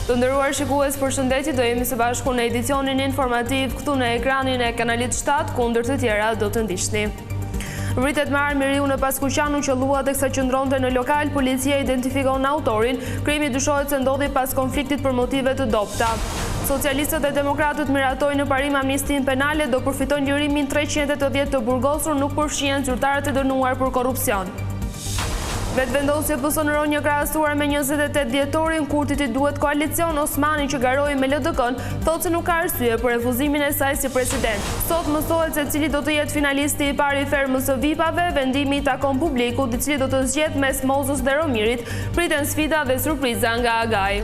Të nderuar shikues, përshëndetje, do jemi së bashku në edicionin informativ këtu në ekranin e kanalit 7, kundër të tjera do të ndiqni. Vritet me armë riu në Paskuqan u qellua teksa qëndronte në lokal, policia identifikon autorin. Krimi dyshohet se ndodhi pas konfliktit për motive të dobta. Socialistët e demokratët miratojnë në parim amnistin penale, do përfitojnë lirimin 380 të burgosur, nuk përfshihen zyrtarët e dënuar për korrupsion. Vetëvendosje pëson Ronjë krahasuar me 28 dhjetorin, Kurtit i duhet koalicion. Osmani që garoi me LDK-n thotë se nuk ka arsye për refuzimin e saj si president. Sot mësohet se cili do të jetë finalisti i parë i fermës së VIP-ave. Vendimi i takon publikut, i cili do të zgjedhë mes Mozës dhe Romirit. Priten sfida dhe surpriza nga Agaj.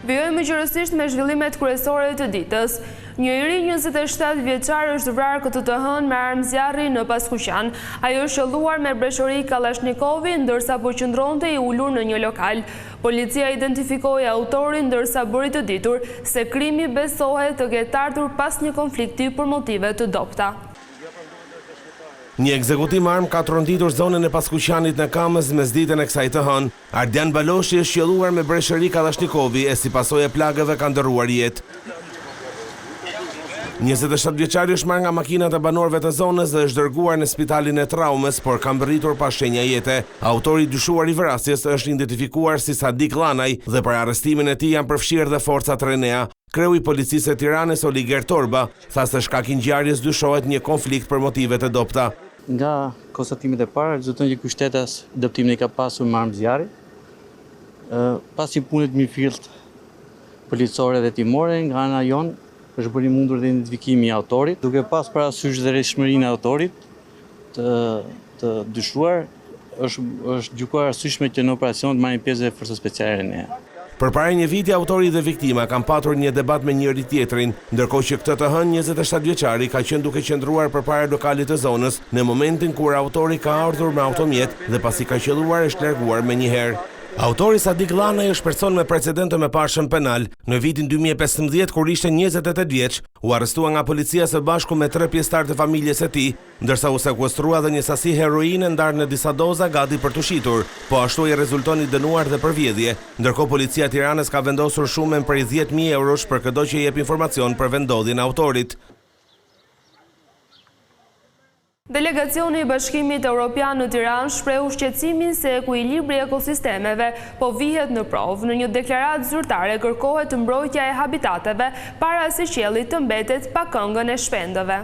Vijojmë gjërësisht me zhvillimet kryesore të ditës. Një i ri 27 vjeçar është vrarë këtë të hënë me armë zjarri në Paskuqan. Ajo është shëlluar me breshori Kallashnikovi, ndërsa po qëndronte i ulur në një lokal. Policia identifikoi autorin, ndërsa bëri të ditur se krimi besohet të ketë ardhur pas një konflikti për motive të dobta. Një ekzekutim armë ka tronditur zonën e Paskuqanit në Kamës mesditën e kësaj të hënë. Ardian Baloshi është qelluar me breshëri Kallashnikovi e si pasojë e plagëve ka ndërruar jetë. 27 vjeçari është marrë nga makinat e banorëve të zonës dhe është dërguar në spitalin e traumës, por ka mbërritur pa shenja jete. Autori i dyshuar i vrasjes është identifikuar si Sadik Llanaj dhe për arrestimin e tij janë përfshirë dhe forcat Renea. Kreu i policisë së Tiranës Oliger Torba tha se shkak i ngjarjes dyshohet një konflikt për motive të dobta. Nga konstatimet e para, rezulton që ky shtetas dëptimin e ka pasur me armë zjarri. Pasi punët mirëfillt policore dhe timore, nga ana jon është bërë mundur dhe identifikimi i autorit, duke pas parasysh dhe rreshmërinë e autorit të dyshuar, është gjykuar arsyeshme që në operacion të marrin pjesë forcat speciale Renea. Përpara një viti, autori dhe viktima kanë patur një debat me njëri tjetrin, ndërkohë që këtë të hënë 27 vjeçari ka qenë duke qëndruar përpara lokalit të zonës në momentin kur autori ka ardhur me automjet dhe pasi ka qelluar është larguar menjëherë. Autori Sadik Llanaj është person me precedente me pashën penal. Në vitin 2015, kur ishte 28 vjeç, u arrestua nga policia së bashku me 3 pjesëtar të familjes së tij, ndërsa u sekuestrua dhe një sasi heroine ndarë në disa doza gati për të shitur, po ashtu i rezultoni dënuar dhe për vjedhje. Ndërkohë policia e Tiranës ka vendosur shumën prej 10.000 eurosh për çdo që jep informacion për vendodhjen e autorit. Delegacioni i Bashkimit Evropian në Tiranë shprehu shqetësimin se ekuilibri i ekosistemeve po vihet në provë. Në një deklaratë zyrtare kërkohet mbrojtja e habitateve para se qielli të mbetet pa këngën e shpendëve.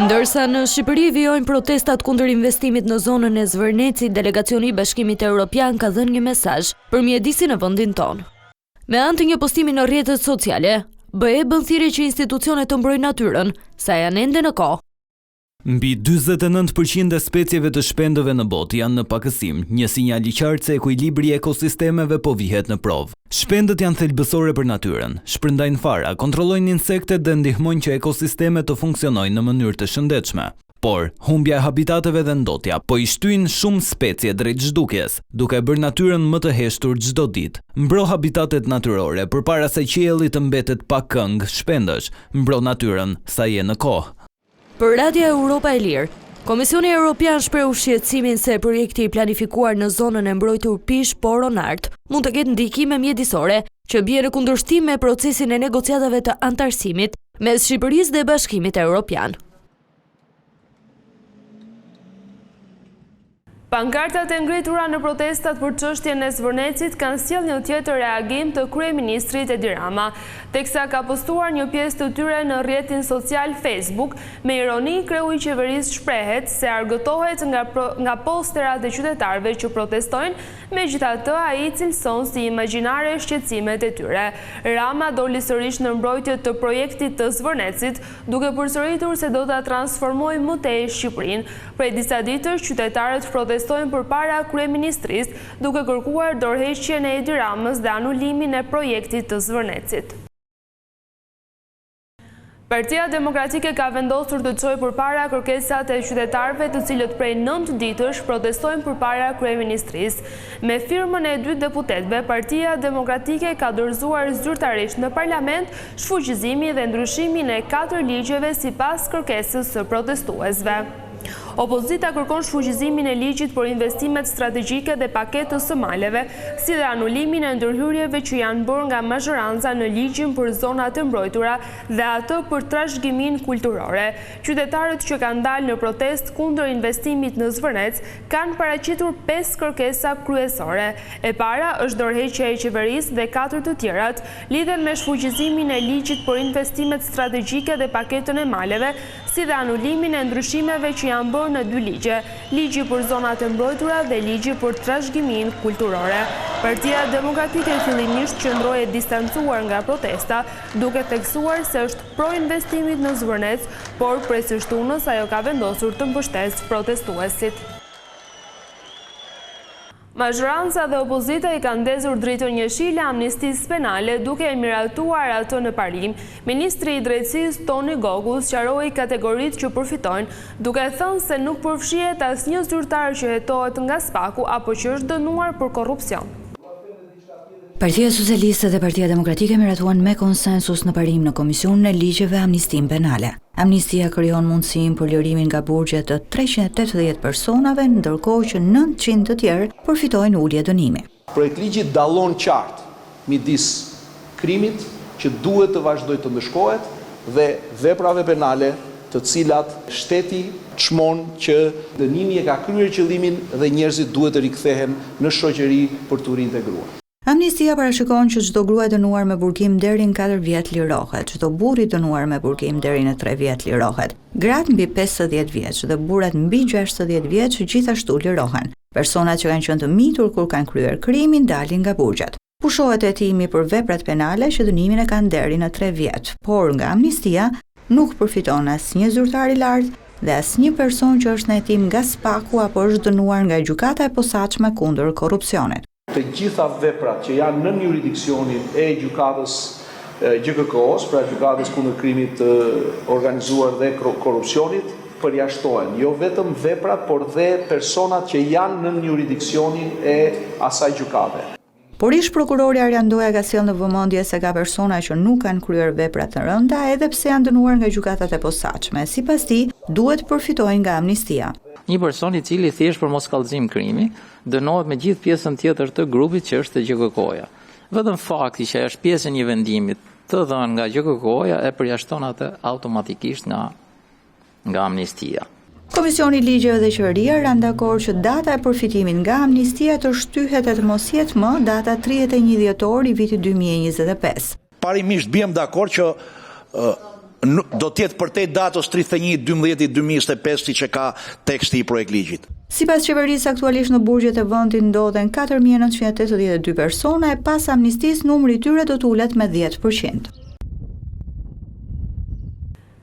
Ndërsa në Shqipëri vijojnë protestat kundër investimit në zonën e Zvërnecit, delegacioni i Bashkimit Evropian ka dhënë një mesazh për mjedisin në vendin tonë. Me anë të një postimi në rrjetet sociale, BE bën thirrje që institucionet të mbrojnë natyrën, sa janë ende në kohë. Mbi 49% e specieve të shpendëve në botë janë në pakësim, një sinjal i qartë se ekuilibri i ekosistemeve po vihet në provë. Shpendët janë thelbësore për natyrën, shpërndajnë fara, kontrollojnë insektet dhe ndihmojnë që ekosistemet të funksionojnë në mënyrë të shëndetshme. Por, humbja e habitateve dhe ndotja po i shtyjnë shumë specie drejt zhdukjes, duke bërë natyrën më të heshtur çdo ditë. Mbro habitatet natyrore përpara se qielli të mbetet pa këngë shpendësh, mbro natyrën sa je në kohë. Për Radia Europa e Lirë, Komisioni Evropian shprehu shqetësimin se projekti i planifikuar në zonën e mbrojtur Pish-Poronart mund të ketë ndikime mjedisore që bie në kundërshtim me procesin e negociatave të antarësimit mes Shqipërisë dhe Bashkimit Evropian. Pankartat e ngritura në protestat për çështjen e Zvërnecit kanë sjellë një tjetër reagim të kryeministrit Edi Rama, teksa ka postuar një pjesë të tyre në rrjetin social Facebook. Me ironi, kreu i qeverisë shprehet se argëtohet nga posterat e qytetarëve që protestojnë, megjithatë ai cilëson si imagjinare shqetësimet e tyre. Rama doli sërish në mbrojtje të projektit të Zvërnecit, duke përsëritur se do ta transformojë më tej Shqipërinë. Prej disa ditësh qytetarët protestojnë përpara kryeministrisë, duke kërkuar dorëheqjen e Edi Ramës dhe anulimin e projektit të Zvërnecit. Partia Demokratike ka vendosur të çojë përpara kërkesat e qytetarëve të cilët prej 9 ditësh protestojnë përpara kryeministrisë. Me firmën e 2 deputetëve, Partia Demokratike ka dorëzuar zyrtarisht në parlament shfuqizimin dhe ndryshimin e 4 ligjeve sipas kërkesës së protestuesve. Opozita kërkon shfuqizimin e ligjit për investimet strategjike dhe paketës së maleve, si dhe anulimin e ndërhyrjeve që janë bërë nga mazhoranca në ligjin për zonat e mbrojtura dhe atë për trashëgimin kulturore. Qytetarët që kanë dalë në protest kundër investimit në Zvërnec kanë paraqitur 5 kërkesa kryesore. E para është dorëheqja e qeverisë dhe 4 të tjerat lidhen me shfuqizimin e ligjit për investimet strategjike dhe paketën e maleve, si dhe anulimin e ndryshimeve që janë bërë në 2 ligje, ligji për zonat e mbrojtura dhe ligji për trashëgimin kulturore. Partia Demokratike fillimisht qëndroi e distancuar nga protesta, duke theksuar se është pro investimit në Zvërnec, por prej së shtunës ajo ka vendosur të mbështesë protestuesit. Mazhoranca dhe opozita i kanë ndezur dritën njëshile amnistisë penale duke e miratuar atë në parim. Ministri i Drejtësisë Toni Gogu sqaroi kategoritë që përfitojnë, duke thënë se nuk përfshihet asnjë zyrtar që hetohet nga spaku apo që është dënuar për korrupsion. Partia Socialiste dhe Partia Demokratike miratuan me konsensus në parim në Komisionin e Ligjeve amnistim penale. Amnistia krijon mundësinë për lirimin nga burgjet të 380 personave, ndërkohë që 900 të tjerë përfitojnë ulje dënimi. Projektligji dallon qartë midis krimit që duhet të vazhdojë të ndëshkohet dhe veprave penale të cilat shteti çmon që dënimi e ka kryer qëllimin dhe njerëzit duhet të rikthehen në shoqëri për të rintegruar. Amnistia parashikon që çdo grua e dënuar me burgim deri në 4 vjet lirohet, çdo burr i dënuar me burgim deri në 3 vjet lirohet. Gratë mbi 50 vjeç dhe burrat mbi 60 vjeç gjithashtu lirohen. Personat që kanë qenë të mitur kur kanë kryer krimin dalin nga burgjet. Pushohet hetimi për veprat penale që dënimin e kanë deri në 3 vjet, por nga amnistia nuk përfiton asnjë zyrtar i lartë dhe asnjë person që është në hetim nga spaku apo është dënuar nga gjykata e posaçme kundër korrupsionit. Të gjitha veprat që janë nën jurisdiksionin e gjykatës GKK-s, pra gjykatës kundër krimit të organizuar dhe korrupsionit, përjashtohen. Jo vetëm veprat, por dhe personat që janë nën jurisdiksionin e asaj gjykate. Por ish prokurori Arjan Doja ka sjellë në vëmendje se ka persona që nuk kanë kryer vepra të rënda edhe pse janë dënuar nga gjykatat e posaçme. Sipas tij, duhet përfitojnë nga amnistia. Një person i cili thjesht për moskallëzim krimi dënohet me gjithë pjesën tjetër të grupit që është GKK-ja. Vetëm fakti që është pjesë e një vendimi të dhënë nga GKK-ja e përjashton atë automatikisht nga amnistia. Komisioni i Ligjeve dhe Qeveria rënë dakord që data e përfitimit nga amnistia të shtyhet e të mos jetë më data 31 dhjetor i vitit 2025. Parimisht bjem dakord që do t'jetë përtej datës 31/12/2025 si që ka teksti i projektligjit. Sipas qeverisë aktualisht në burgjet e vendit ndodhen 4982 persona e pas amnistisë numri i tyre do të ulet me 10%.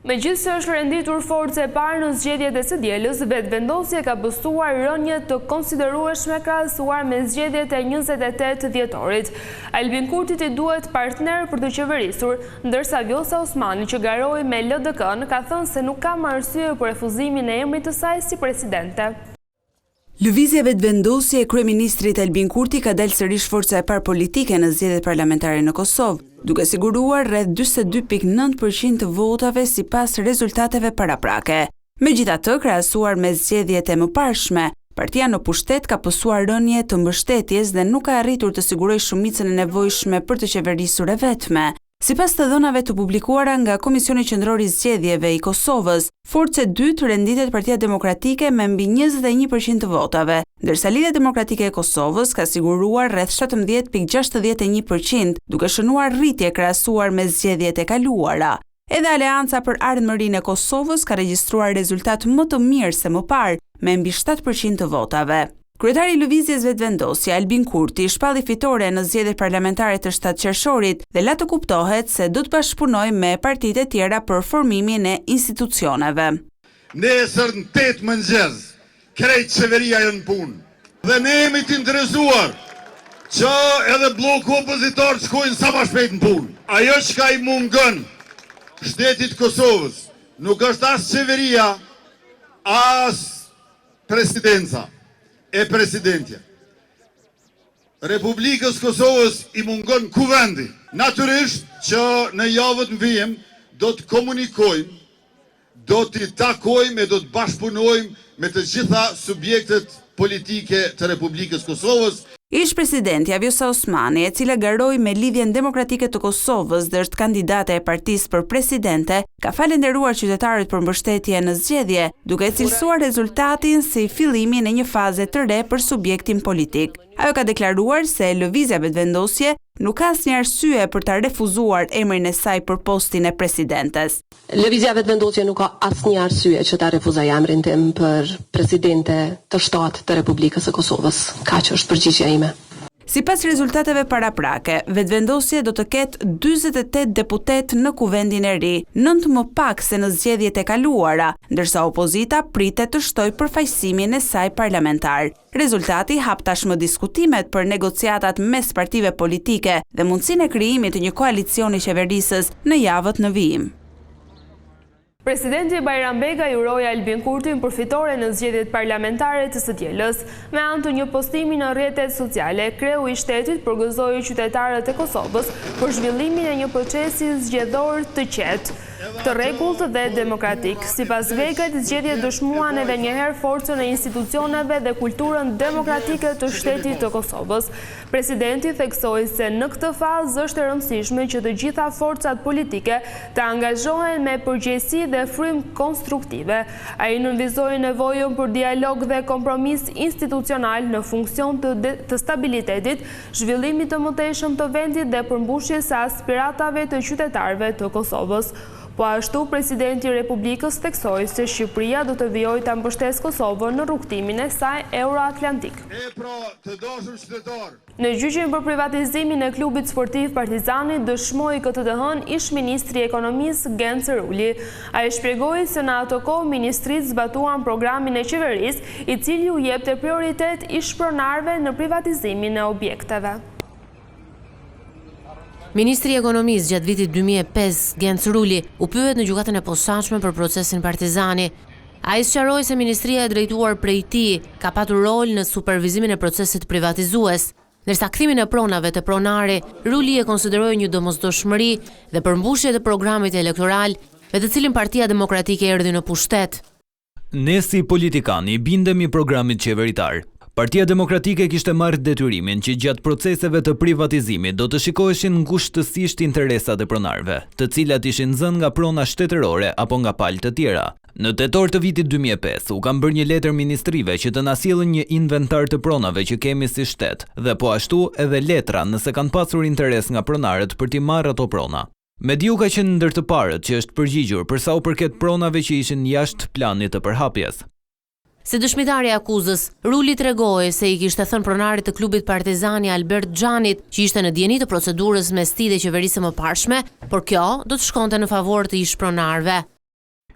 Megjithëse është renditur forcë e parë në zgjedhjet e së dielës, vetëvendosja ka bësuar rënje të konsiderueshme krahasuar me zgjedhjet e 28 dhjetorit. Albin Kurtit i duhet partner për të qeverisur, ndërsa Vjosa Osmani që garoi me LDK-n ka thënë se nuk ka arsye për refuzimin e emrit të saj si presidente. Lëvizja vetëvendosje e kryeministrit Albin Kurti ka dalë sërish forca e parë politike në zgjedhjet parlamentare në Kosovë, duke siguruar rreth 42.9% të votave sipas rezultateve paraprake. Megjithatë, krahasuar me zgjedhjet e mëparshme, partia në pushtet ka pësuar rënje të mbështetjes dhe nuk ka arritur të sigurojë shumicën e nevojshme për të qeverisur e vetme. Sipas të dhënave të publikuara nga Komisioni Qendror i Zgjedhjeve i Kosovës, forcë e dytë renditet Partia Demokratike me mbi 21% të votave, ndërsa Lidhja Demokratike e Kosovës ka siguruar rreth 17.61%, duke shënuar rritje krahasuar me zgjedhjet e kaluara. Edhe Aleanca për Ardhmërinë e Kosovës ka regjistruar rezultat më të mirë se më parë, me mbi 7% të votave. Kryetari i lëvizjes vetëvendosje Albin Kurti shpalli fitore në zgjedhjet parlamentare të 7 qershorit dhe la të kuptohet se do të bashkëpunojë me partitë e tjera për formimin e institucioneve. Nesër në 8 mëngjes, krejt qeveria janë punë dhe ne jemi të interesuar që edhe bloku opozitor shkojnë sa më shpejt në punë. Ajo që ka i mungën shtetit Kosovës nuk është as qeveria, as presidenca e presidentja. Republikës Kosovës i mungon kuvendi. Natyrisht që në javët mbijem do të komunikojmë, do të takojmë e do të bashkëpunojmë me të gjitha subjektet politike të Republikës Kosovës. Ish presidenti Vjosa Osmani, e cila garoi me Lidhjen Demokratike të Kosovës dhe është kandidate e partisë për presidente, ka falenderuar qytetarët për mbështetje në zgjedhje, duke cilësuar rezultatin si fillimin e një faze të re për subjektin politik. Ajo ka deklaruar se lëvizja vetëvendosje nuk ka asnjë arsye për ta refuzuar emrin e saj për postin e presidentes. Lëvizja vetëvendosje nuk ka asnjë arsye që ta refuzoj emrin tim për presidente të shtatë të Republikës së Kosovës. Kaq është përgjigjja ime. Sipas rezultateve paraprake, vetëvendosje do të ketë 48 deputet në kuvendin e ri, 9 më pak se në zgjedhjet e kaluara, ndërsa opozita pritet të shtojë përfaqësimin e saj parlamentar. Rezultati hap tashmë diskutimet për negociatat mes partive politike dhe mundësinë e krijimit të një koalicioni qeverisës në javët në vijim. Presidenti Bajram Bega i uroi Albin Kurtin përfitore në zgjedhjet parlamentare të së dielës. Me anë të një postimi në rrjetet sociale, kreu i shtetit përgëzoi qytetarët e Kosovës për zhvillimin e një procesi zgjedhor të qetë, të rregullt dhe demokratik. Sipas Begait, zgjedhjet dëshmuan edhe një herë forcën e institucioneve dhe kulturën demokratike të shtetit të Kosovës. Presidenti theksoi se në këtë fazë është e rëndësishme që të gjitha forcat politike të angazhohen me përgjegjësi dhe frym konstruktive. Ai nënvizoi nevojën për dialog dhe kompromis institucional në funksion të stabilitetit, zhvillimit të mëtejshëm të vendit dhe përmbushjes së aspiratave të qytetarëve të Kosovës. Po ashtu, presidenti i Republikës theksoi se Shqipëria do të vijojë ta mbështesë Kosovën në rrugtimin e saj euroatlantik. Në gjyqin për privatizimin e klubit sportiv Partizani, dëshmoi këtë të hënë ish ministri i ekonomisë Gencer Uli. Ai shpjegoi se në ato kohë ministritë zbatuan programin e qeverisë, i cili u jepte prioritet ish pronarëve në privatizimin e objekteve. Ministri i Ekonomisë gjatë vitit 2005, Gencer Uli, u pyet në gjykatën e posaçme për procesin Partizani. Ai sqaroi se ministria e drejtuar prej tij ka patur rol në supervizimin e procesit privatizues, ndërsa kthimin e pronave të pronari, Ruli e konsideroi një domosdoshmëri dhe përmbushje të programit elektoral me të cilin Partia Demokratike erdhi në pushtet. Ne si politikanë i bindemi programit qeveritar. Partia Demokratike kishte marrë detyrimin që gjatë proceseve të privatizimit do të shikoheshin ngushtësisht interesat e pronarëve, të cilat ishin zënë nga prona shtetërore apo nga palë të tjera. Në tetor të vitit 2005 u kam bërë një letër ministrive që të na sjellin një inventar të pronave që kemi si shtet, dhe po ashtu edhe letra nëse kanë pasur interes nga pronarët për t'i marrë ato prona. Mediu ka qenë ndër të parët që është përgjigjur për sa u përket pronave që ishin jashtë planit të përhapjes. Si dëshmitari i akuzës, Ruli tregoi se i kishte thënë pronarit të klubit Partizani Albert Xhanit, që ishte në dieni të procedurës mes tij dhe qeverisë së mëparshme, por kjo do të shkonte në favor të ish pronarëve.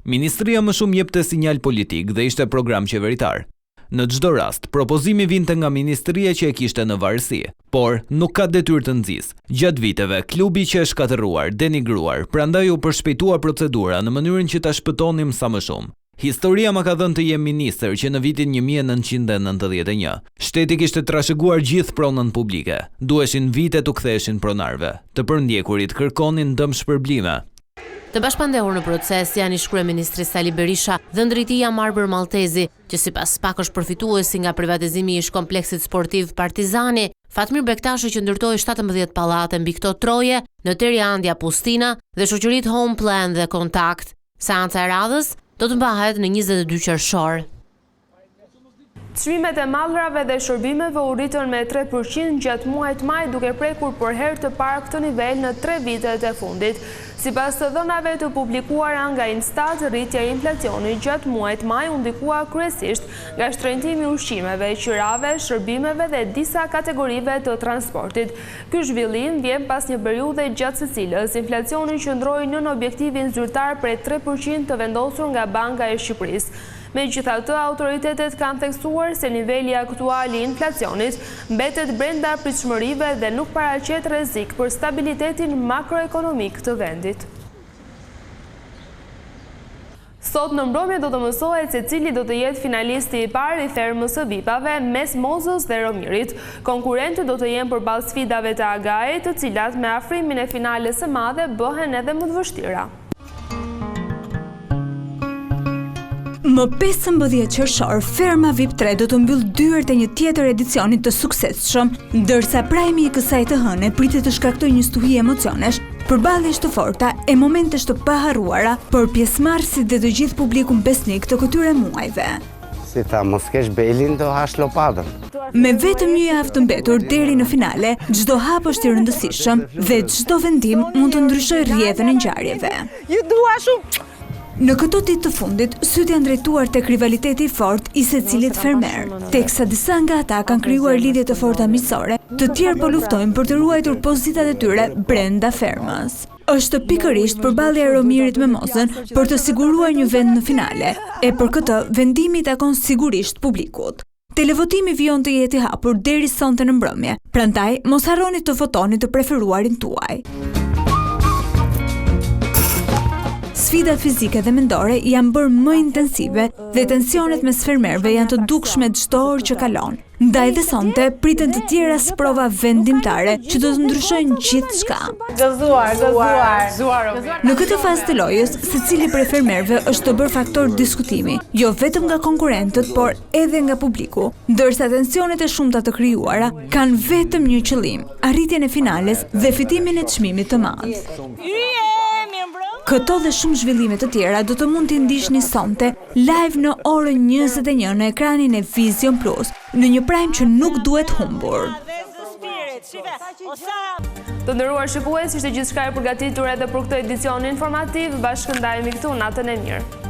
Ministria më shumë jepte sinjal politik dhe ishte program qeveritar. Në çdo rast, propozimi vinte nga ministria që e kishte në varësi, por nuk ka detyrë të nxjisë. Gjatë viteve, klubi që është shkatërruar, denigruar, prandaj u përshpejtua procedura në mënyrën që ta shpëtonim sa më shumë. Historia ma ka dhënë të jem ministër që në vitin 1991, shteti kishte trashëguar gjithë pronën publike, duheshin vite të ktheheshin pronarve, të përndjekurit kërkonin dëm shpërblime. Të bashkëpandehur në proces janë ish kryeministri Sali Berisha dhe ndërtia Marbër Maltezi, që sipas pak është përfituesi nga privatizimi i ish kompleksit sportiv Partizani, Fatmir Bektashi që ndërtoi 17 pallate mbi këto troje në Teriandja Pustina dhe shoqëritë Home Plan dhe Kontakt. Seanca e radhës do të mbahet në 22 qershor. Çmimet e mallrave dhe shërbimeve u rritën me 3% gjatë muajit maj, duke prekur për herë të parë këtë nivel në 3 vitet e fundit. Sipas të dhënave të publikuara nga Instat, rritja e inflacionit gjatë muajit maj u ndikua kryesisht nga shtrëngtimi i ushqimeve, qirave, shërbimeve dhe disa kategorive të transportit. Ky zhvillim vjen pas një periudhe gjatë së cilës inflacioni qëndroi nën objektivin zyrtar prej 3% të vendosur nga Banka e Shqipërisë. Megjithatë, autoritetet kanë theksuar se niveli aktual i inflacionit mbetet brenda pritshmërive dhe nuk paraqet rrezik për stabilitetin makroekonomik të vendit. Sot në mbrëmje do të mësohet se cili do të jetë finalisti i parë i thermës së VIP-ave mes Mozës dhe Romirit. Konkurrentët do të jenë përballë sfidave të Agait, të cilat me afrimin e finales së madhe bëhen edhe më të vështira. Më 15 qershor, Ferma VIP 3 do të mbyll dyert e një tjetër edicioni të suksesshëm, ndërsa prajmi i kësaj të hëne pritet të shkaktojë një stuhi emocionesh, përballjesh të forta e momentesh të paharruara për pjesëmarrësit dhe të gjithë publikun besnik të këtyre muajve. Si tha, mos kesh belin, do hash lopatën. Me vetëm një javë të mbetur deri në finale, çdo hap është i rëndësishëm dhe çdo vendim mund të ndryshojë rrjedhën e ngjarjeve. Ju dua shumë. Në këto ditë të fundit, sytë janë drejtuar tek rivaliteti i fortë i secilit fermer, teksa disa nga ata kanë krijuar lidhje të forta miqësore, të tjerë po luftojnë për të ruajtur pozitat e tyre brenda fermës. Është pikërisht përballja e Romirit me Mozën për të siguruar një vend në finale, e për këtë vendimi takon sigurisht publikut. Televotimi vijon të jetë i hapur deri sonte në mbrëmje, prandaj mos harroni të votoni të preferuarin tuaj. Sfidat fizike dhe mendore janë bërë më intensive dhe tensionet mes fermerëve janë të dukshme çdo orë që kalon. Ndaj dhe sonte priten të tjera sprova vendimtare që do të ndryshojnë gjithçka. Gëzuar. Në këtë fazë të lojës, secili prej fermerëve është të bërë faktor diskutimi, jo vetëm nga konkurrentët, por edhe nga publiku, ndërsa tensionet e shumta të krijuara kanë vetëm një qëllim: arritjen e finales dhe fitimin e çmimit të madh. Këto dhe shumë zhvillime të tjera do të mund t'i ndiqni sonte live në orën 21 në ekranin e Vision Plus, në një prime që nuk duhet humbur. Të nderuar shikues, ishte gjithçka e përgatitur edhe për këtë edicion informativ. Bashkëndajemi këtu, natën e mirë.